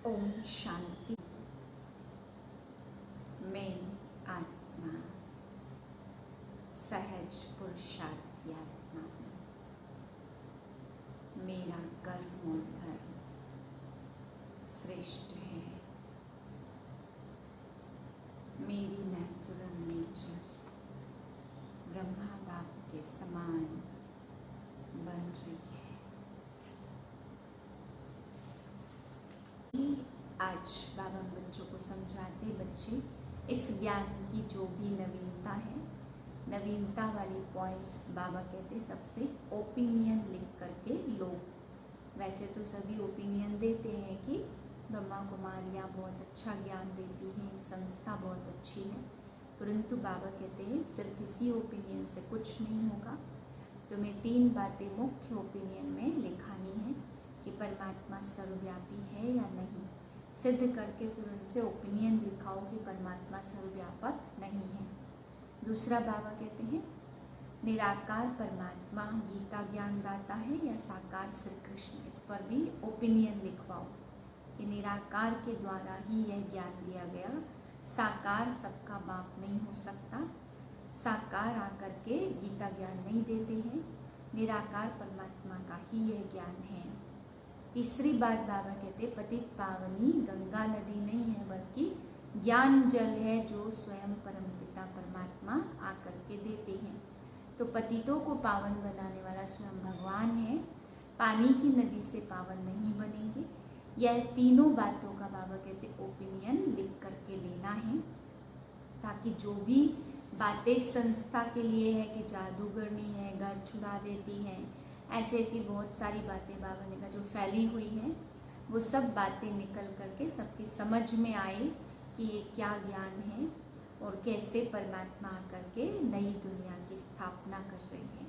ओम शांति। मैं आत्मा सहज पुरुषार्थी आत्मा हूँ। मेरा कर्म और धर्म श्रेष्ठ है। मेरी नेचुरल नेचर ब्रह्मा बाप के समान बन रही है। आज बाबा बच्चों को समझाते, बच्चे इस ज्ञान की जो भी नवीनता है, नवीनता वाली पॉइंट्स बाबा कहते सबसे ओपिनियन लिख करके लो। वैसे तो सभी ओपिनियन देते हैं कि ब्रह्मा कुमारियाँ बहुत अच्छा ज्ञान देती हैं, संस्था बहुत अच्छी है, परंतु बाबा कहते हैं सिर्फ इसी ओपिनियन से कुछ नहीं होगा। तुम्हें 3 बातें मुख्य ओपिनियन में लिखानी है कि परमात्मा सर्वव्यापी है या नहीं। सिद्ध करके फिर उनसे ओपिनियन लिखाओ कि परमात्मा सर्वव्यापक नहीं है। दूसरा बाबा कहते हैं निराकार परमात्मा गीता ज्ञान दाता है या साकार श्री कृष्ण। इस पर भी ओपिनियन लिखवाओ कि निराकार के द्वारा ही यह ज्ञान दिया गया। साकार सबका बाप नहीं हो सकता। साकार आकर के गीता ज्ञान नहीं देते हैं। निराकार परमात्मा का ही यह ज्ञान है। तीसरी बात बाबा कहते पतित पावनी गंगा नदी नहीं है, बल्कि ज्ञान जल है जो स्वयं परमपिता परमात्मा आकर के देते हैं। तो पतितों को पावन बनाने वाला स्वयं भगवान है। पानी की नदी से पावन नहीं बनेंगे। यह तीनों बातों का बाबा कहते ओपिनियन लिख करके लेना है, ताकि जो भी बातें संस्था के लिए है कि जादूगरनी है, घर छुड़ा देती है, ऐसी ऐसी बहुत सारी बातें बाबा ने कहा जो फैली हुई हैं, वो सब बातें निकल करके सबकी समझ में आए कि ये क्या ज्ञान है और कैसे परमात्मा आकर के नई दुनिया की स्थापना कर रही है।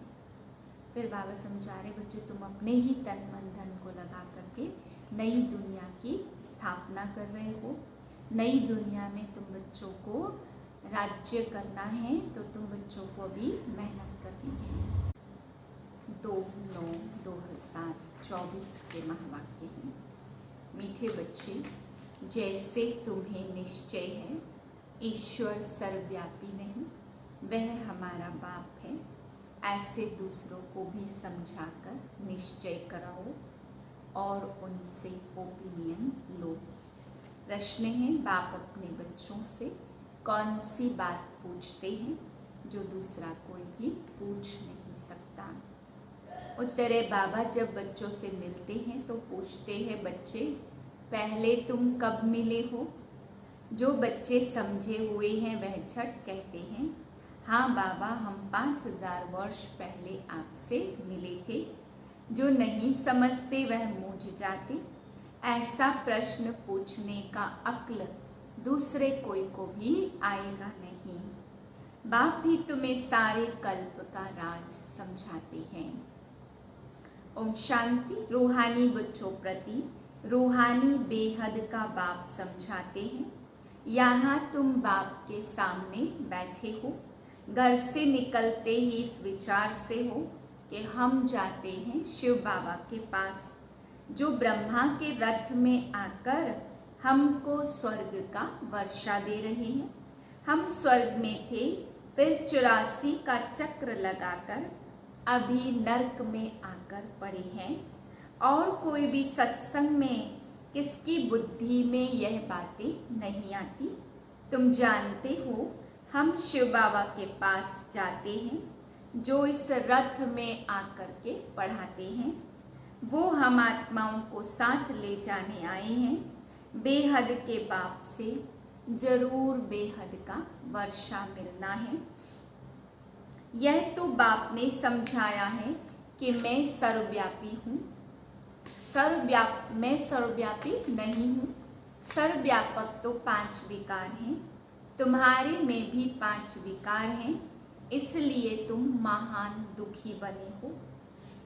फिर बाबा समझा रहे बच्चे तुम अपने ही तन मन धन को लगा करके नई दुनिया की स्थापना कर रहे हो। नई दुनिया में तुम बच्चों को राज्य करना है, तो तुम बच्चों को अभी मेहनत करनी है। 2/9/2024 के महावाक्य हैं। मीठे बच्चे, जैसे तुम्हें निश्चय है ईश्वर सर्वव्यापी नहीं, वह हमारा बाप है, ऐसे दूसरों को भी समझाकर निश्चय कराओ और उनसे ओपिनियन लो। प्रश्न है बाप अपने बच्चों से कौन सी बात पूछते हैं जो दूसरा कोई भी पूछ नहीं सकता। उत्तर है बाबा जब बच्चों से मिलते हैं तो पूछते हैं बच्चे पहले तुम कब मिले हो। जो बच्चे समझे हुए हैं वह झट कहते हैं हाँ बाबा हम 5000 वर्ष पहले आपसे मिले थे। जो नहीं समझते वह मूझ जाते। ऐसा प्रश्न पूछने का अक्ल दूसरे कोई को भी आएगा नहीं। बाप भी तुम्हें सारे कल्प का राज समझाते हैं। ओम शांति। रूहानी बच्चों प्रति रूहानी बेहद का बाप समझाते हैं। यहाँ तुम बाप के सामने बैठे हो, घर से निकलते ही इस विचार से हो कि हम जाते हैं शिव बाबा के पास, जो ब्रह्मा के रथ में आकर हमको स्वर्ग का वर्षा दे रहे हैं। हम स्वर्ग में थे, फिर 84 का चक्र लगाकर अभी नरक में आकर पड़े हैं। और कोई भी सत्संग में किसकी बुद्धि में यह बातें नहीं आती। तुम जानते हो हम शिव बाबा के पास जाते हैं, जो इस रथ में आकर के पढ़ाते हैं। वो हम आत्माओं को साथ ले जाने आए हैं। बेहद के बाप से जरूर बेहद का वर्षा मिलना है। यह तो बाप ने समझाया है कि मैं सर्वव्यापी हूँ। मैं सर्वव्यापी नहीं हूँ। सर्वव्यापक तो 5 विकार हैं, तुम्हारे में भी 5 विकार हैं, इसलिए तुम महान दुखी बने हो।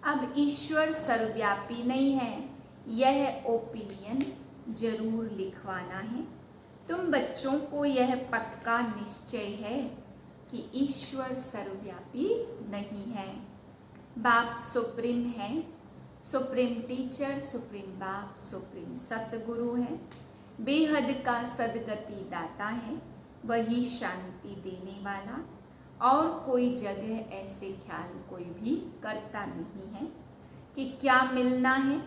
अब ईश्वर सर्वव्यापी नहीं है, यह ओपिनियन जरूर लिखवाना है। तुम बच्चों को यह पक्का निश्चय है कि ईश्वर सर्वव्यापी नहीं है। बाप सुप्रीम है, सुप्रीम टीचर, सुप्रीम बाप, सुप्रीम सतगुरु है। बेहद का सदगति दाता है, वही शांति देने वाला। और कोई जगह ऐसे ख्याल कोई भी करता नहीं है कि क्या मिलना है।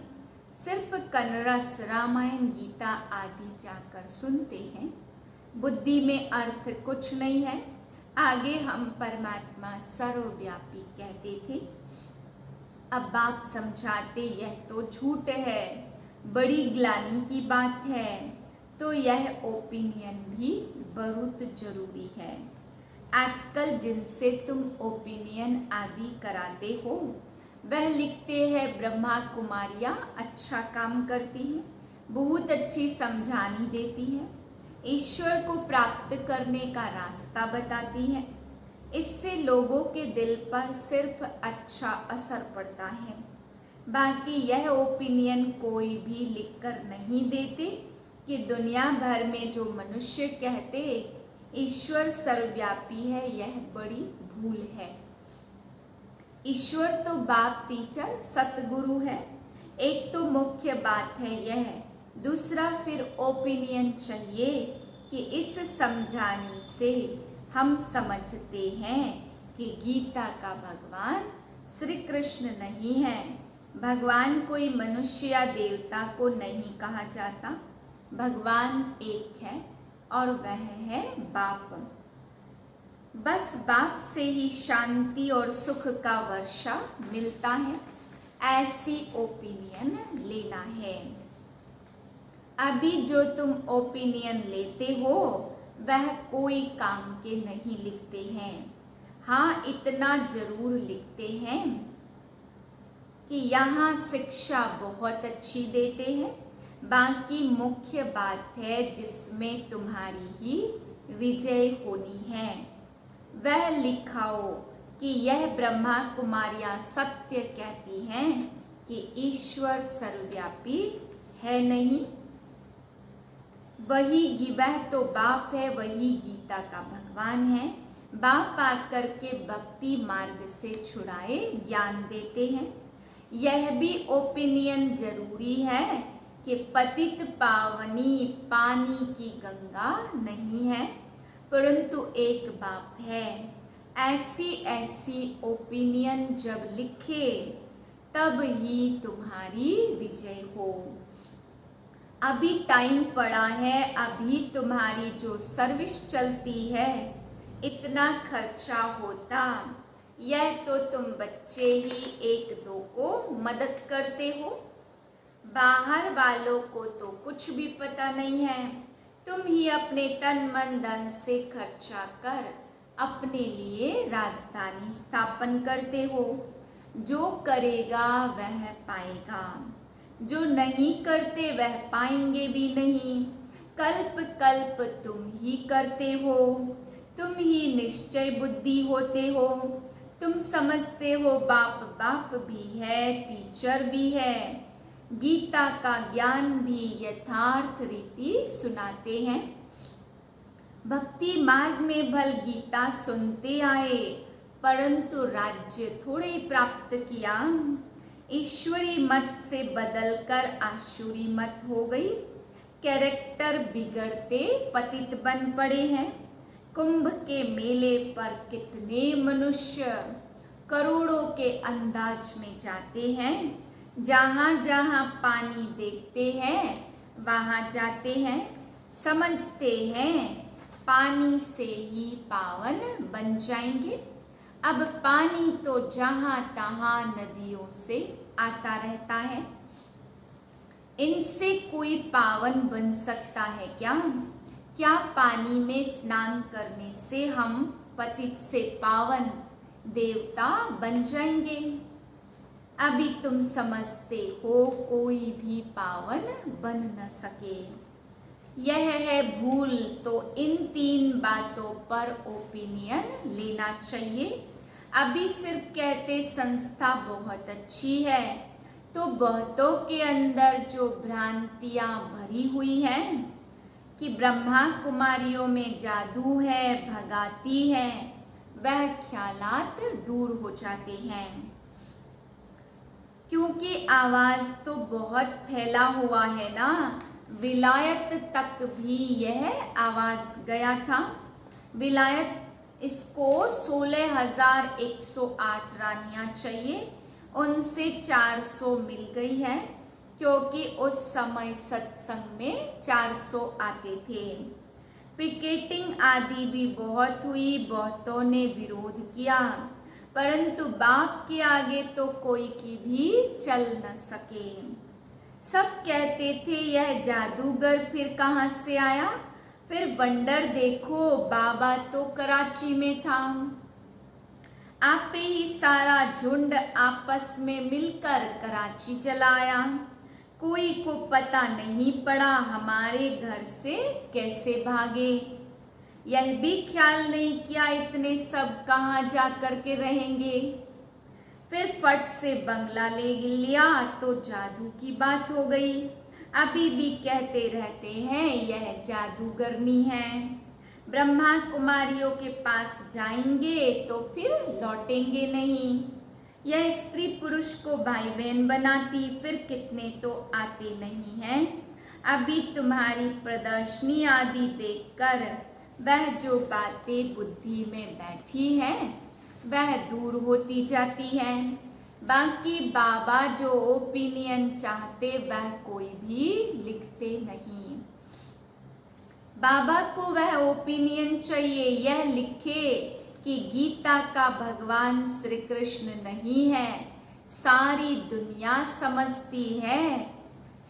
सिर्फ कन्नरस, रामायण, गीता आदि जाकर सुनते हैं। बुद्धि में अर्थ कुछ नहीं है। आगे हम परमात्मा सर्वव्यापी कहते थे, अब बाप समझाते यह तो झूठ है, बड़ी ग्लानि की बात है। तो यह ओपिनियन भी बहुत जरूरी है। आजकल जिनसे तुम ओपिनियन आदि कराते हो वह लिखते हैं ब्रह्मा कुमारियाँ अच्छा काम करती हैं, बहुत अच्छी समझानी देती है, ईश्वर को प्राप्त करने का रास्ता बताती है। इससे लोगों के दिल पर सिर्फ अच्छा असर पड़ता है। बाकी यह ओपिनियन कोई भी लिखकर नहीं देते कि दुनिया भर में जो मनुष्य कहते ईश्वर सर्वव्यापी है, यह बड़ी भूल है। ईश्वर तो बाप, टीचर, सतगुरु है। एक तो मुख्य बात है यह। दूसरा फिर ओपिनियन चाहिए कि इस समझाने से हम समझते हैं कि गीता का भगवान श्री कृष्ण नहीं है। भगवान कोई मनुष्य या देवता को नहीं कहा जाता। भगवान एक है और वह है बाप। बस बाप से ही शांति और सुख का वर्षा मिलता है, ऐसी ओपिनियन लेना है। अभी जो तुम ओपिनियन लेते हो वह कोई काम के नहीं लिखते हैं। हाँ, इतना जरूर लिखते हैं कि यहाँ शिक्षा बहुत अच्छी देते हैं। बाकी मुख्य बात है जिसमें तुम्हारी ही विजय होनी है, वह लिखाओ कि यह ब्रह्मा कुमारियाँ सत्य कहती हैं कि ईश्वर सर्वव्यापी है नहीं। वह तो बाप है, वही गीता का भगवान है। बाप आकर के भक्ति मार्ग से छुड़ाए ज्ञान देते हैं। यह भी ओपिनियन जरूरी है कि पतित पावनी पानी की गंगा नहीं है, परंतु एक बाप है। ऐसी ओपिनियन जब लिखे तब ही तुम्हारी विजय हो। अभी टाइम पड़ा है, अभी तुम्हारी जो सर्विस चलती है इतना खर्चा होता, यह तो तुम बच्चे ही एक दो को मदद करते हो, बाहर वालों को तो कुछ भी पता नहीं है। तुम ही अपने तन मन धन से खर्चा कर अपने लिए राजधानी स्थापन करते हो। जो करेगा वह पाएगा, जो नहीं करते वह पाएंगे भी नहीं। कल्प कल्प तुम ही करते हो, तुम ही निश्चय बुद्धि होते हो। तुम समझते हो बाप बाप भी है, टीचर भी है, गीता का ज्ञान भी यथार्थ रीति सुनाते हैं। भक्ति मार्ग में भल गीता सुनते आए, परंतु राज्य थोड़े प्राप्त किया। ईश्वरी मत से बदलकर आसुरी मत हो गई। कैरेक्टर बिगड़ते पतित बन पड़े हैं। कुंभ के मेले पर कितने मनुष्य करोड़ों के अंदाज में जाते हैं। जहाँ जहाँ पानी देखते हैं वहाँ जाते हैं। समझते हैं पानी से ही पावन बन जाएंगे। अब पानी तो जहाँ तहाँ नदियों से आता रहता है, इनसे कोई पावन बन सकता है क्या? क्या पानी में स्नान करने से हम पतित से पावन देवता बन जाएंगे? अभी तुम समझते हो कोई भी पावन बन न सके। यह है भूल। तो इन 3 बातों पर ओपिनियन लेना चाहिए। अभी सिर्फ कहते संस्था बहुत अच्छी है, तो बहुतों के अंदर जो भ्रांतियां भरी हुई हैं कि ब्रह्मा कुमारियों में जादू है, भगाती है, वह ख्यालात दूर हो जाते हैं। क्योंकि आवाज तो बहुत फैला हुआ है ना, विलायत तक भी यह आवाज गया था। विलायत इसको 16,108 रानियां चाहिए, उनसे 400 मिल गई है, क्योंकि उस समय सत्संग में 400 आते थे। पिकेटिंग आदि भी बहुत हुई, बहुतों ने विरोध किया, परंतु बाप के आगे तो कोई की भी चल न सके। सब कहते थे यह जादूगर फिर कहाँ से आया, फिर वंडर देखो बाबा तो कराची में था। आप ही सारा झुंड आपस में मिलकर कराची चला आया, कोई को पता नहीं पड़ा हमारे घर से कैसे भागे। यह भी ख्याल नहीं किया इतने सब कहाँ जा कर के रहेंगे। फिर फट से बंगला ले लिया तो जादू की बात हो गई। अभी भी कहते रहते हैं यह जादूगरनी है। ब्रह्मा कुमारियों के पास जाएंगे तो फिर लौटेंगे नहीं। यह स्त्री पुरुष को भाई बहन बनाती, फिर कितने तो आते नहीं हैं। अभी तुम्हारी प्रदर्शनी आदि देखकर वह जो बातें बुद्धि में बैठी है वह दूर होती जाती है। बाकी बाबा जो ओपिनियन चाहते वह कोई भी लिखते नहीं। बाबा को वह ओपिनियन चाहिए, यह लिखे कि गीता का भगवान श्री कृष्ण नहीं है, सारी दुनिया समझती है।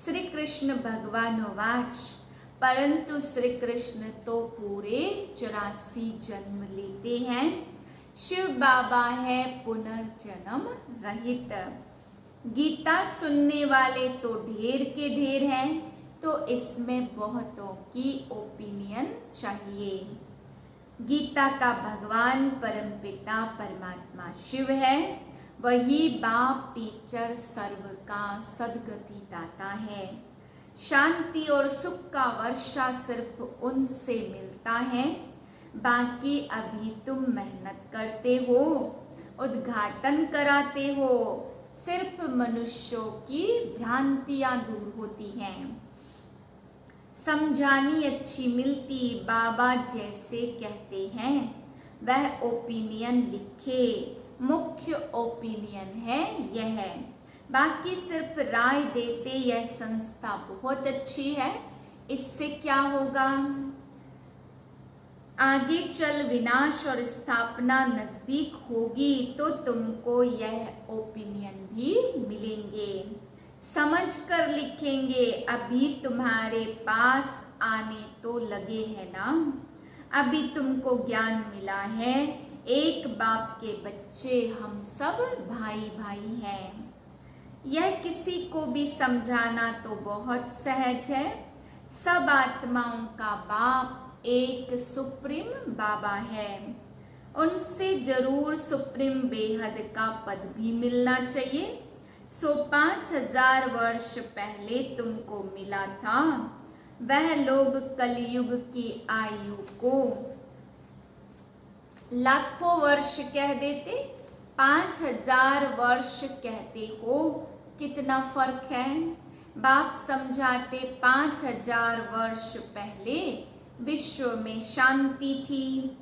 श्री कृष्ण भगवानोवाच, परंतु श्री कृष्ण तो पूरे 84 जन्म लेते हैं। शिव बाबा है पुनर्जन्म रहित। गीता सुनने वाले तो ढेर के ढेर हैं, तो इसमें बहुतों की ओपिनियन चाहिए। गीता का भगवान परमपिता परमात्मा शिव है, वही बाप टीचर सर्व का सदगति दाता है। शांति और सुख का वर्षा सिर्फ उनसे मिलता है। बाकी अभी तुम मेहनत करते हो, उद्घाटन कराते हो, सिर्फ मनुष्यों की भ्रांतियां दूर होती हैं। समझानी अच्छी मिलती, बाबा जैसे कहते हैं वह ओपिनियन लिखे। मुख्य ओपिनियन है यह, बाकी सिर्फ राय देते यह संस्था बहुत अच्छी है, इससे क्या होगा। आगे चल विनाश और स्थापना नजदीक होगी तो तुमको यह ओपिनियन भी मिलेंगे। समझ कर लिखेंगे, अभी तुम्हारे पास आने तो लगे हैं ना। अभी तुमको ज्ञान मिला है, एक बाप के बच्चे हम सब भाई भाई हैं। यह किसी को भी समझाना तो बहुत सहज है। सब आत्माओं का बाप एक सुप्रीम बाबा है, उनसे जरूर सुप्रीम बेहद का पद भी मिलना चाहिए। 5000 वर्ष पहले तुमको मिला था, वह लोग कलयुग की आयु को लाखों वर्ष कह देते, 5000 वर्ष कहते हो, कितना फर्क है। बाप समझाते 5000 वर्ष पहले विश्व में शांति थी,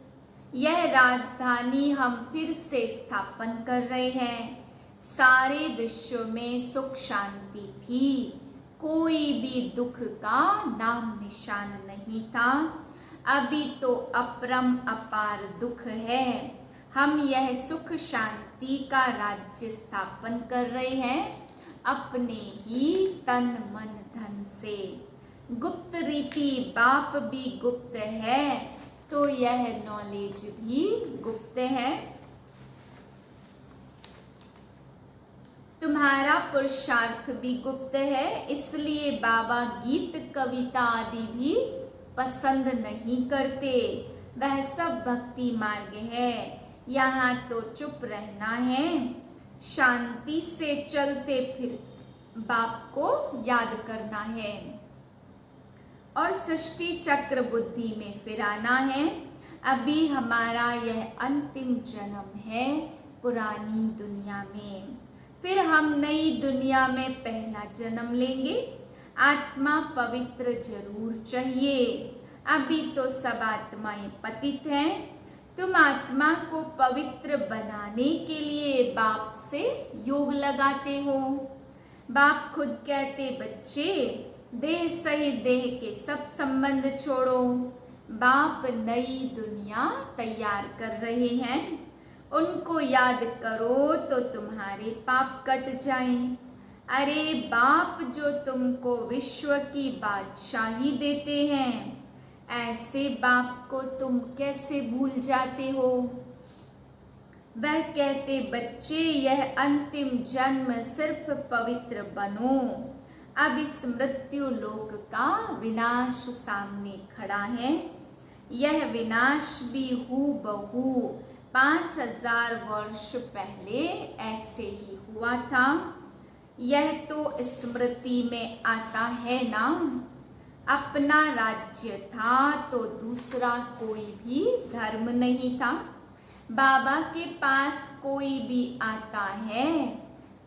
यह राजधानी हम फिर से स्थापन कर रहे हैं। सारे विश्व में सुख शांति थी, कोई भी दुख का नाम निशान नहीं था। अभी तो अपरम अपार दुख है। हम यह सुख शांति का राज्य स्थापन कर रहे हैं अपने ही तन मन धन से। गुप्त रीति बाप भी गुप्त है, तो यह नॉलेज भी गुप्त है। तुम्हारा पुरुषार्थ भी गुप्त है, इसलिए बाबा गीत कविता आदि भी पसंद नहीं करते। वह सब भक्ति मार्ग है, यहाँ तो चुप रहना है, शांति से चलते फिर बाप को याद करना है और सृष्टि चक्र बुद्धि में फिर आना है। अभी हमारा यह अंतिम जन्म है पुरानी दुनिया में, फिर हम नई दुनिया में पहला जन्म लेंगे। आत्मा पवित्र जरूर चाहिए। अभी तो सब आत्माएं पतित हैं। तुम आत्मा को पवित्र बनाने के लिए बाप से योग लगाते हो। बाप खुद कहते, बच्चे देह सहित देह के सब संबंध छोड़ो। बाप नई दुनिया तैयार कर रहे हैं। उनको याद करो तो तुम्हारे पाप कट जाएं। अरे बाप जो तुमको विश्व की बादशाही देते हैं, ऐसे बाप को तुम कैसे भूल जाते हो। वह कहते, बच्चे यह अंतिम जन्म सिर्फ पवित्र बनो। अब इस मृत्यु लोक का विनाश सामने खड़ा है। यह विनाश भी हूबहू 5000 वर्ष पहले ऐसे ही हुआ था। यह तो स्मृति में आता है ना। अपना राज्य था तो दूसरा कोई भी धर्म नहीं था। बाबा के पास कोई भी आता है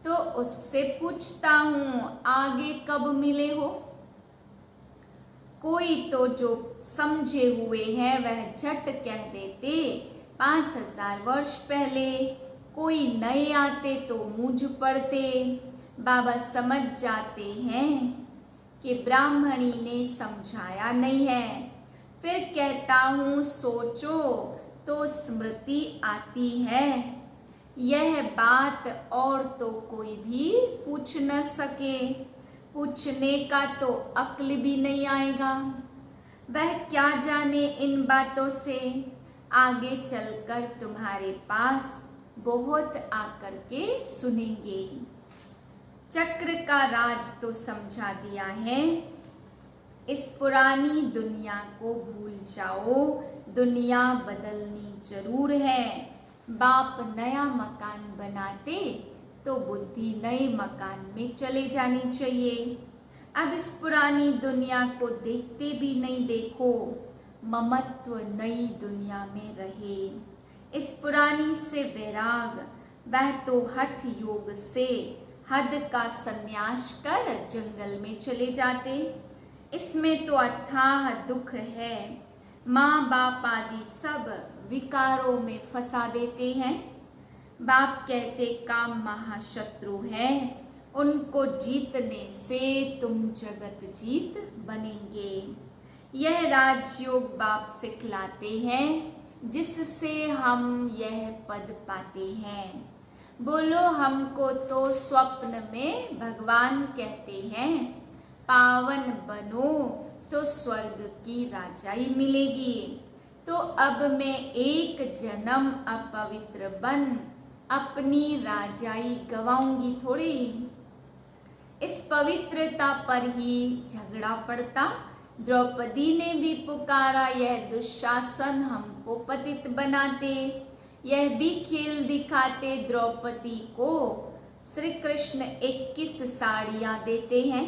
तो उससे पूछता हूँ, आगे कब मिले हो। कोई तो जो समझे हुए हैं वह झट कह देते 5000 वर्ष पहले। कोई नए आते तो मूंझ पड़ते। बाबा समझ जाते हैं कि ब्राह्मणी ने समझाया नहीं है। फिर कहता हूँ, सोचो तो स्मृति आती है। यह बात और तो कोई भी पूछ न सके। पूछने का तो अक्ल भी नहीं आएगा। वह क्या जाने इन बातों से। आगे चलकर तुम्हारे पास बहुत आकर के सुनेंगे। चक्र का राज तो समझा दिया है। इस पुरानी दुनिया को भूल जाओ। दुनिया बदलनी जरूर है। बाप नया मकान बनाते तो बुद्धि नए मकान में चले जानी चाहिए। अब इस पुरानी दुनिया को देखते भी नहीं देखो। ममत्व नई दुनिया में रहे। इस पुरानी से वैराग, वह तो हठ योग से हद का संन्यास कर जंगल में चले जाते। इसमें तो अथाह दुख है। माँ बाप आदि सब विकारों में फंसा देते हैं। बाप कहते, काम महाशत्रु है। उनको जीतने से तुम जगत जीत बनेंगे। यह राजयोग बाप सिखलाते हैं, जिससे हम यह पद पाते हैं। बोलो, हमको तो स्वप्न में भगवान कहते हैं, पावन बनो तो स्वर्ग की राजाई मिलेगी। तो अब मैं एक जन्म अपवित्र बन अपनी राजाई गवाऊंगी थोड़ी। इस पवित्रता पर ही झगड़ा पड़ता। द्रौपदी ने भी पुकारा, यह दुशासन हमको पतित बनाते। यह भी खेल दिखाते। द्रौपदी को श्री कृष्ण 21 साड़ियां देते हैं।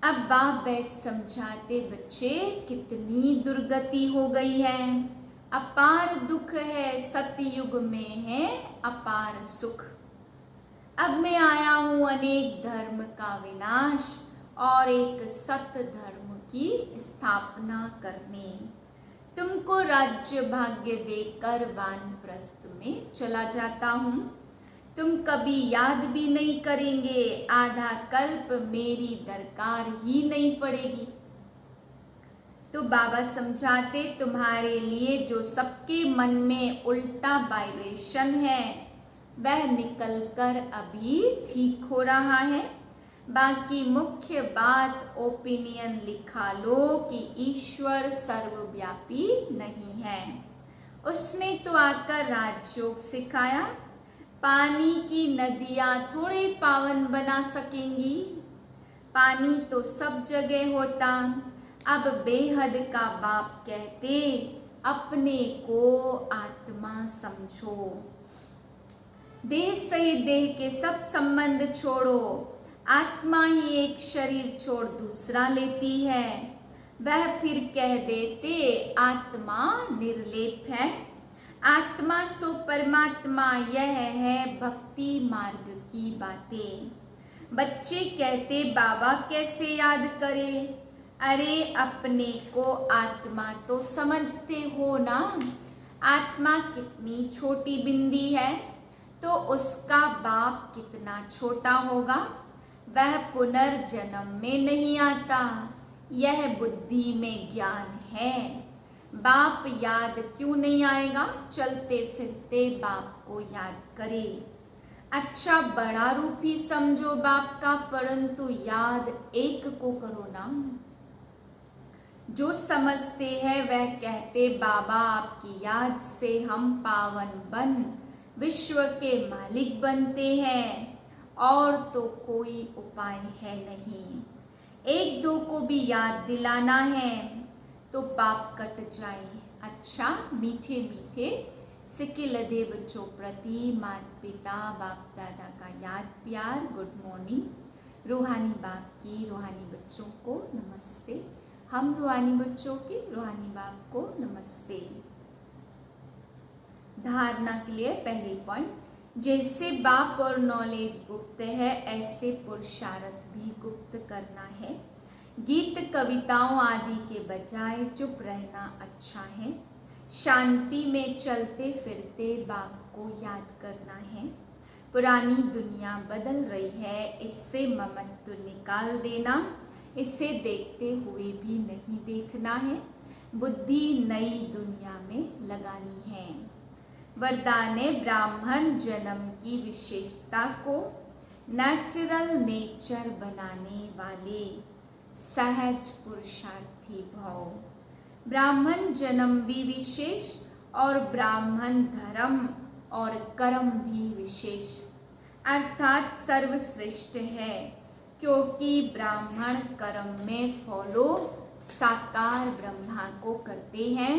अब बाप बैठ समझाते, बच्चे कितनी दुर्गति हो गई है। अपार दुख है। सतयुग में है अपार सुख। अब मैं आया हूँ अनेक धर्म का विनाश और एक सत धर्म की स्थापना करने। तुमको राज्य भाग्य देकर वानप्रस्थ में चला जाता हूँ। तुम कभी याद भी नहीं करेंगे। आधा कल्प मेरी दरकार ही नहीं पड़ेगी। तो बाबा समझाते, तुम्हारे लिए जो सबके मन में उल्टा वाइब्रेशन है वह निकलकर अभी ठीक हो रहा है। बाकी मुख्य बात ओपिनियन लिखा लो कि ईश्वर सर्वव्यापी नहीं है। उसने तो आकर राजयोग सिखाया। पानी की नदियाँ थोड़े पावन बना सकेंगी। पानी तो सब जगह होता। अब बेहद का बाप कहते, अपने को आत्मा समझो। देह सहित देह के सब संबंध छोड़ो। आत्मा ही एक शरीर छोड़ दूसरा लेती है। वह फिर कह देते, आत्मा निर्लेप है। आत्मा सो परमात्मा, यह है भक्ति मार्ग की बातें। बच्चे कहते बाबा कैसे याद करें? अरे अपने को आत्मा तो समझते हो ना। आत्मा कितनी छोटी बिंदी है तो उसका बाप कितना छोटा होगा। वह पुनर्जन्म में नहीं आता, यह बुद्धि में ज्ञान है। बाप याद क्यों नहीं आएगा? चलते फिरते बाप को याद करे। अच्छा बड़ा रूप ही समझो बाप का, परंतु याद एक को करो ना। जो समझते हैं वह कहते बाबा आपकी याद से हम पावन बन विश्व के मालिक बनते हैं, और तो कोई उपाय है नहीं। एक दो को भी याद दिलाना है तो पाप कट जाए। अच्छा मीठे मीठे सिक्के लदे बच्चों प्रति माता पिता बाप दादा का याद प्यार। Good morning. रूहानी बाप की रूहानी बच्चों को नमस्ते। हम रूहानी बच्चों के रूहानी बाप को नमस्ते। धारणा के लिए पहली पॉइंट, जैसे बाप और नॉलेज गुप्त है ऐसे पुरुषार्थ भी गुप्त करना है। गीत कविताओं आदि के बजाय चुप रहना अच्छा है। शांति में चलते फिरते बाप को याद करना है। पुरानी दुनिया बदल रही है, इससे ममत्व निकाल देना। इसे देखते हुए भी नहीं देखना है। बुद्धि नई दुनिया में लगानी है। वरदान ब्राह्मण जन्म की विशेषता को नेचुरल नेचर बनाने वाले सहज पुरुषार्थी भाव। ब्राह्मण जन्म भी विशेष और ब्राह्मण धर्म और कर्म भी विशेष, अर्थात सर्वश्रेष्ठ है, क्योंकि ब्राह्मण कर्म में फॉलो साकार ब्रह्मा को करते हैं,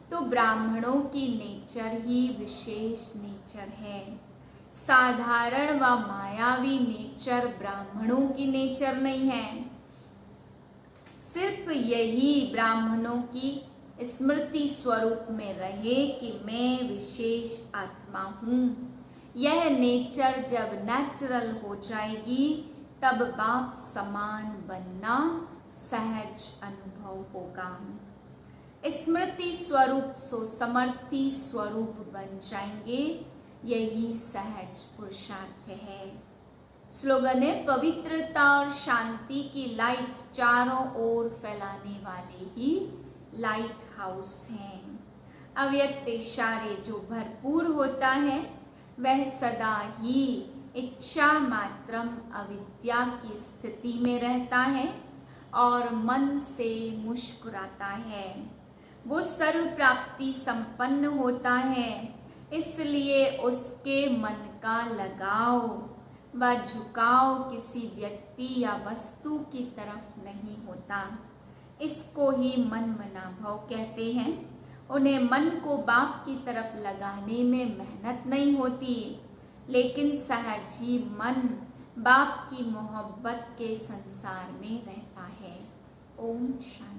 तो ब्राह्मणों की नेचर ही विशेष नेचर है। साधारण व मायावी नेचर ब्राह्मणों की नेचर नहीं है। सिर्फ यही ब्राह्मणों की स्मृति स्वरूप में रहे कि मैं विशेष आत्मा हूँ। यह नेचर जब नेचुरल हो जाएगी तब बाप समान बनना सहज अनुभव होगा। स्मृति स्वरूप सो समर्थी स्वरूप बन जाएंगे, यही सहज पुरुषार्थ है। स्लोगन है, पवित्रता और शांति की लाइट चारों ओर फैलाने वाले ही लाइट हाउस हैं। अव्यक्त इशारे जो भरपूर होता है वह सदा ही इच्छा मात्रम अविद्या की स्थिति में रहता है और मन से मुस्कुराता है। वो सर्व प्राप्ति संपन्न होता है, इसलिए उसके मन का लगाव व झुकाव किसी व्यक्ति या वस्तु की तरफ नहीं होता। इसको ही मन मनाभाव कहते हैं। उन्हें मन को बाप की तरफ लगाने में मेहनत नहीं होती, लेकिन सहज ही मन बाप की मोहब्बत के संसार में रहता है। ओम शांति।